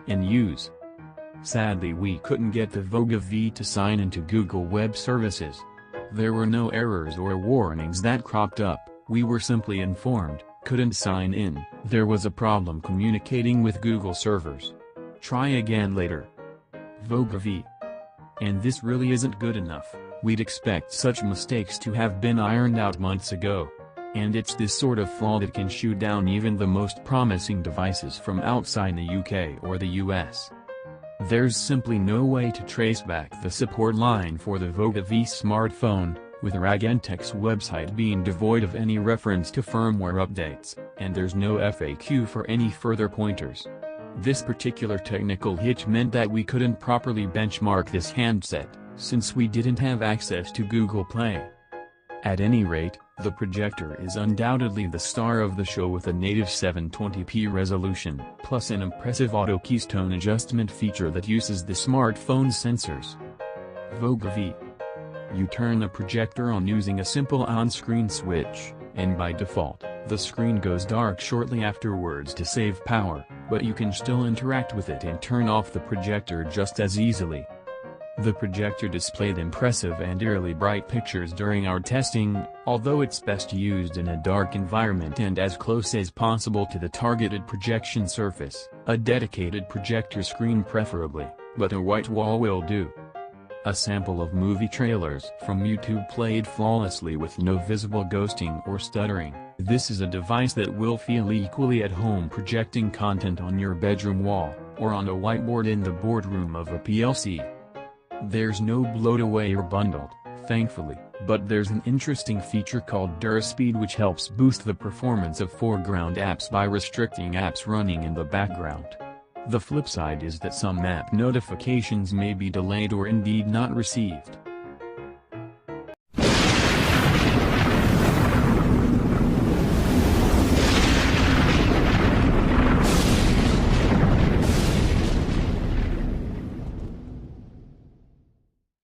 and use. Sadly, we couldn't get the Voga V to sign into Google Web Services. There were no errors or warnings that cropped up, we were simply informed, couldn't sign in. There was a problem communicating with Google servers. Try again later. Voga V. And this really isn't good enough. We'd expect such mistakes to have been ironed out months ago. And it's this sort of flaw that can shoot down even the most promising devices from outside the UK or the US. There's simply no way to trace back the support line for the Voga V smartphone, with Ragentech's website being devoid of any reference to firmware updates, and there's no FAQ for any further pointers. This particular technical hitch meant that we couldn't properly benchmark this handset, since we didn't have access to Google Play. At any rate, the projector is undoubtedly the star of the show with a native 720p resolution, plus an impressive auto keystone adjustment feature that uses the smartphone's sensors. Voga V. You turn the projector on using a simple on-screen switch, and by default, the screen goes dark shortly afterwards to save power, but you can still interact with it and turn off the projector just as easily. The projector displayed impressive and eerily bright pictures during our testing, although it's best used in a dark environment and as close as possible to the targeted projection surface, a dedicated projector screen preferably, but a white wall will do. A sample of movie trailers from YouTube played flawlessly with no visible ghosting or stuttering. This is a device that will feel equally at home projecting content on your bedroom wall, or on a whiteboard in the boardroom of a PLC. There's no bloat away or bundled, thankfully, but there's an interesting feature called DuraSpeed which helps boost the performance of foreground apps by restricting apps running in the background. The flip side is that some app notifications may be delayed or indeed not received.